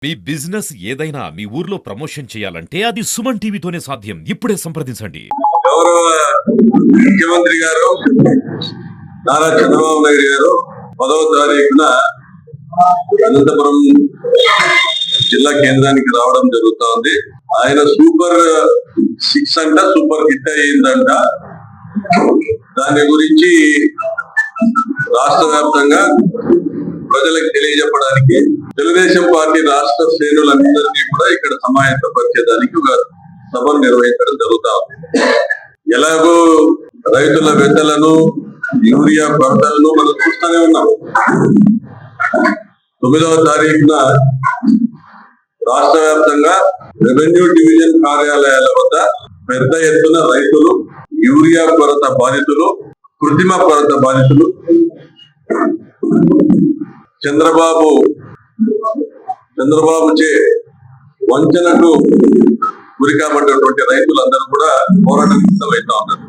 మీ business ఏదైనా మీ ఊర్లో promotion చేయాలంటే అది సుమన్ టీవీతోనే సాధ్యం. ఇప్పుడే సంప్రదించండి. గౌరవ ముఖ్యమంత్రి గారు నారా చంద్రబాబు నాయుడు గారు 10వ తారీఖున అనంతపురం జిల్లా కేంద్రానికి రావడం జరుగుతా ఉంది. ఆయన సూపర్ 6 అంట సూపర్ హిట్ అయ్యిందంట. దాని గురించి రాష్ట్ర వ్యాప్తంగా ప్రజలకు తెలియజెప్పడానికి తెలుగుదేశం పార్టీ రాష్ట్ర శ్రేణులందరినీ కూడా ఇక్కడ సమాయత్తపరిచేదానికి ఒక సభను నిర్వహించడం జరుగుతా ఉంది. ఎలాగో రైతుల వెతలను యూరియా కొరతలను మనం చూస్తూనే ఉన్నాం. 9వ తారీఖున రాష్ట్ర వ్యాప్తంగా రెవెన్యూ డివిజన్ కార్యాలయాల వద్ద పెద్ద ఎత్తున రైతులు యూరియా కొరత బాధితులు, కృత్రిమ కొరత బాధితులు, చంద్రబాబు చే వంచనకు గురి కాబట్టినటువంటి రైతులందరూ కూడా పోరాటం సిద్ధమవుతా ఉన్నారు.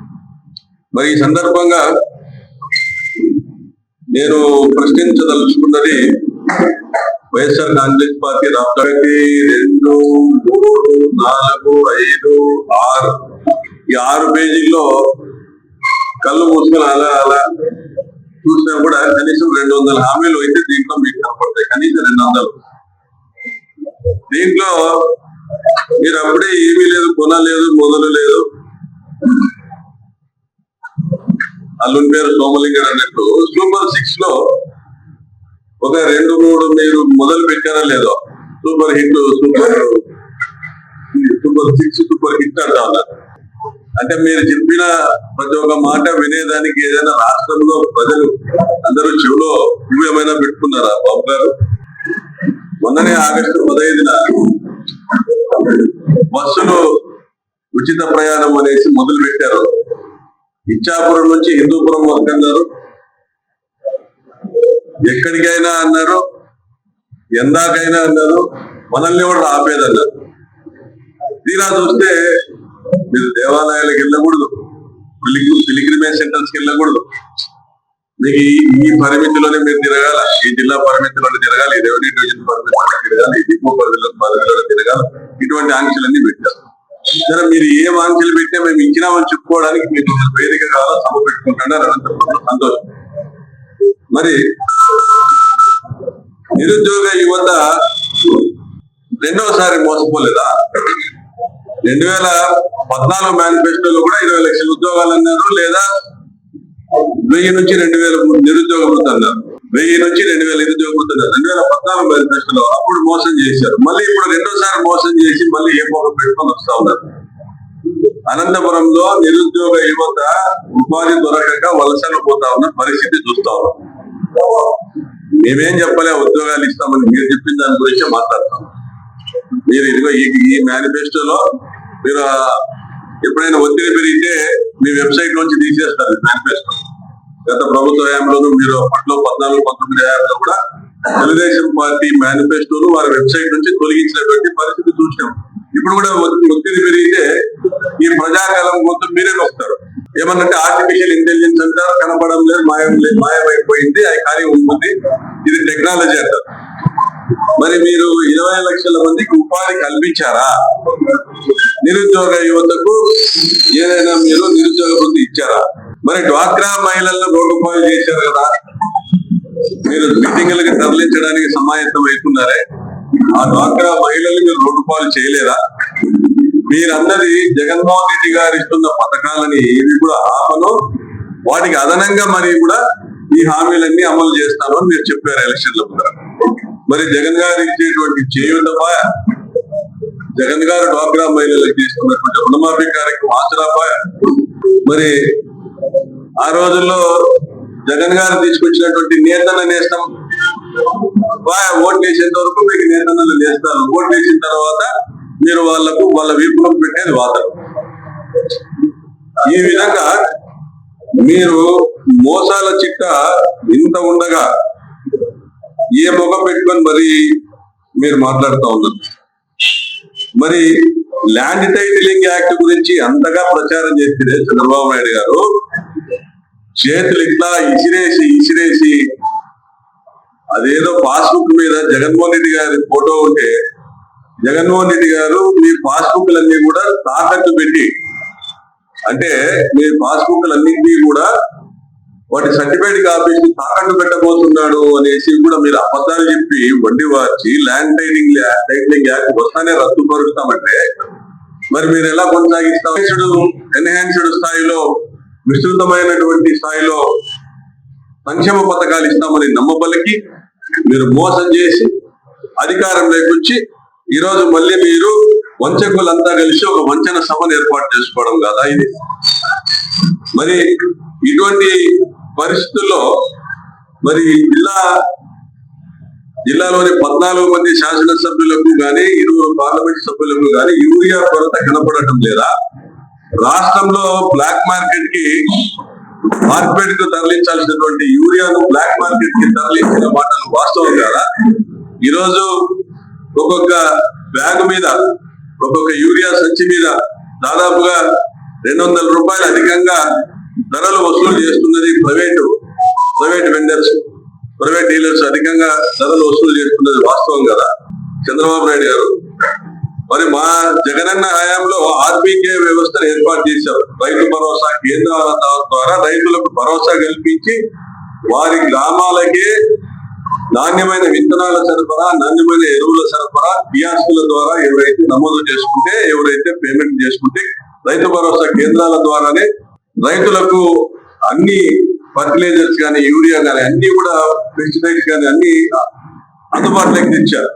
మరి ఈ సందర్భంగా నేను ప్రశ్నించదలుచుకున్నది వైఎస్ఆర్ కాంగ్రెస్ పార్టీ రాష్ట్రానికి 2, 3, 4, 5, 6 ఈ 6 పేజీల్లో కళ్ళు మూసుకొని అలా చూసినా కూడా కనీసం 200 హామీలు అయితే దీంట్లో మీకు కనపడతాయి. కనీసం 200. దీంట్లో మీరు అప్పుడే ఏమీ లేదు, కొనలేదు, మొదలు లేదు, అల్లుని పేరు సోమలింగడు అన్నట్టు సూపర్ 6 లో ఒక 2, 3 మీరు మొదలు పెట్టారా లేదో సూపర్ 6 సూపర్ హిట్ అంటా ఉన్నారు. అంటే మీరు చెప్పిన ప్రతి ఒక్క మాట వినేదానికి ఏదైనా రాష్ట్రంలో ప్రజలు అందరూ చెవులో పువ్వు ఏమైనా పెట్టుకున్నారా బాబు గారు? మొన్ననే ఆగస్టు 15న బస్సులు ఉచిత ప్రయాణం అనేసి మొదలు పెట్టారు. ఇచ్చాపురం నుంచి హిందూపురం వరకు అన్నారు, ఎక్కడికైనా అన్నారు, ఎందాకైనా అన్నారు, మనల్ని కూడా ఆపేదన్నారు. తీరా చూస్తే మీరు దేవాలయాలకు వెళ్ళకూడదు, పిలిగ్రిమేజ్ సెంటర్స్కి వెళ్ళకూడదు, మీకు ఈ పరిమితిలోనే మీరు తిరగాల, ఈ జిల్లా పరిమితిలోనే తిరగాలి, ఈ రెవెన్యూ డివిజన్ పరిమితిలోనే తిరగాలి, ఈ డిపో పరిధిలోనే తిరగాలి, ఇటువంటి ఆంక్షలన్నీ పెట్టారు. సరే, మీరు ఏం ఆంక్షలు పెట్టినా మేము ఇచ్చినామని చెప్పుకోవడానికి మీకు వేదిక కావాలా, సభ పెట్టుకుంటున్నారు, అనంతపురంలో సంతోషం. మరి నిరుద్యోగ యువత రెండవసారి మోసపోలేదా? 2014 మేనిఫెస్టోలో కూడా 20 లక్షల ఉద్యోగాలు అన్నారు, లేదా 1000 నుంచి 2000 నిరుద్యోగ వృత్తి అన్నారు, 1000 నుంచి 2000 నిరుద్యోగ వృత్తి అన్నారు 2014 మేనిఫెస్టోలో. అప్పుడు మోసం చేశారు. మళ్ళీ ఇప్పుడు రెండోసారి మోసం చేసి మళ్ళీ ఏ పోక పెట్టుకొని వస్తా ఉన్నారు. అనంతపురంలో నిరుద్యోగ యువత ఉపాధి దొరకక వలసలు పోతా ఉన్న పరిస్థితి చూస్తా ఉన్నాం. మేమేం చెప్పలే ఉద్యోగాలు ఇస్తామని, మీరు చెప్పిన దాని గురించే మాట్లాడతాం. మీరు ఇదిగో ఈ మేనిఫెస్టోలో మీరు ఎప్పుడైనా ఒత్తిడి పెరిగితే మీ వెబ్సైట్ నుంచి తీసేస్తారు మేనిఫెస్టో. గత ప్రభుత్వ హయాంలోనూ మీరు అప్పట్లో 14, 19 హయాంలో కూడా తెలుగుదేశం పార్టీ మేనిఫెస్టోను వారి వెబ్సైట్ నుంచి తొలగించినటువంటి పరిస్థితి చూసినాం. ఇప్పుడు కూడా ఒత్తిడి పెరిగితే ఈ ప్రజాకాలం మొత్తం మీరే వస్తారు. ఏమన్నంటే ఆర్టిఫిషియల్ ఇంటెలిజెన్స్ అంటారు, కనపడడం లేదు, మాయమైపోయింది, అది ఖాళీ ఉంటుంది, ఇది టెక్నాలజీ అంటారు. మరి మీరు 20 లక్షల మందికి ఉపాధి కల్పించారా? నిరుద్యోగ యువతకు ఏదైనా మీరు నిరుద్యోగ వృత్తి ఇచ్చారా? మరి డ్వాక్రా మహిళలను రోడ్డు పాలు చేశారు కదా, మీరు మీటింగులకి తరలించడానికి సమాయత్తం అవుతున్నారే, ఆ డ్వాక్రా మహిళల్ని మీరు రోడ్డు పాలు చేయలేదా? మీరన్నది జగన్మోహన్ రెడ్డి గారు ఇస్తున్న పథకాలని ఏవి కూడా ఆపను, వాటికి అదనంగా మరి కూడా ఈ హామీలన్నీ అమలు చేస్తాను అని మీరు చెప్పారు ఎలక్షన్ల ముందర. మరి జగన్ గారు ఇచ్చేటువంటి చేయూతపై, జగన్ గారు డ్వాక్రా మహిళలకు తీసుకున్నటువంటి రుణమాఫీ కార్యక్రమం ఆసరాపై, మరి ఆ రోజుల్లో జగన్ గారు తీసుకొచ్చినటువంటి నేతన్న నేస్తం ఓట్లు వేసేంత వరకు మీకు నేతన్నలు నేస్తారు, ఓట్లు వేసిన తర్వాత మీరు వాళ్ళ వీపులకు పెట్టేది వాదన. ఈ విధంగా మీరు మోసాల చిట్ట ఇంత ఉండగా ఏ ముఖం పెట్టుకొని మరి మీరు మాట్లాడుతూ ఉన్నారు. మరి ల్యాండ్ టైటిలింగ్ యాక్ట్ గురించి అంతగా ప్రచారం చేస్తే చంద్రబాబు నాయుడు గారు చేతులు ఇట్లా ఇసిరేసి అదేదో పాస్బుక్ మీద జగన్మోహన్ రెడ్డి గారి ఫోటో ఉంటే జగన్మోహన్ రెడ్డి గారు మీ పాస్బుక్లన్నీ కూడా తాకట్టు పెట్టి, అంటే మీ పాస్బుక్లన్నింటినీ కూడా వాటి సర్టిఫికేట్ ఆఫీస్ తాకట్టు పెట్టబోతున్నాడు అనేసి కూడా మీరు అబద్ధాలు చెప్పి వడ్డీ వార్చి ల్యాండ్ టైటిలింగ్ యాక్ట్ వస్తానే రద్దు పరుస్తామంటే మరి మీరు ఎలా కొనసాగిస్తారు? ఎన్హాన్స్డ్ స్థాయిలో, విస్తృతమైనటువంటి స్థాయిలో సంక్షేమ పథకాలు ఇస్తామని నమ్మబలికి మీరు మోసం చేసి అధికారంలోకి వచ్చి ఈరోజు మళ్ళీ మీరు వంచకులంతా కలిసి ఒక వంచన సభను ఏర్పాటు చేసుకోవడం కదా ఇది. మరి ఇటువంటి పరిస్థితుల్లో మరి జిల్లాలోని 14 మంది శాసనసభ్యులకు గాని 20 పార్లమెంట్ సభ్యులకు గాని యూరియా కొరత కనపడటం లేదా? రాష్ట్రంలో బ్లాక్ మార్కెట్ కు తరలించాల్సినటువంటి యూరియాను బ్లాక్ మార్కెట్ కి తరలించిన మాటలు వాస్తవం కాదా? ఈరోజు ఒక్కొక్క బ్యాగ్ మీద, ఒక్కొక్క యూరియా సంచి మీద దాదాపుగా 200 రూపాయలు అధికంగా ధరలు వసూలు చేస్తున్నది ప్రైవేట్ వెండర్స్, ప్రైవేట్ డీలర్స్ అధికంగా ధరలు వసూలు చేస్తున్నది వాస్తవం కదా చంద్రబాబు నాయుడు గారు? మరి మా జగనన్న హయాంలో ఆర్బీకే వ్యవస్థను ఏర్పాటు చేశారు. రైతు భరోసా కేంద్రాల ద్వారా రైతులకు భరోసా కల్పించి వారి గ్రామాలకే నాణ్యమైన విత్తనాల సరఫరా, నాణ్యమైన ఎరువుల సరఫరా కియాస్కుల ద్వారా ఎవరైతే నమోదు చేసుకుంటే, ఎవరైతే పేమెంట్ చేసుకుంటే రైతు భరోసా కేంద్రాల ద్వారానే రైతులకు అన్ని ఫర్టిలైజర్స్ కానీ, యూరియా కానీ, అన్ని కూడా పెస్టిసైడ్స్ కానీ అన్ని అందుబాటులోకి తెచ్చారు.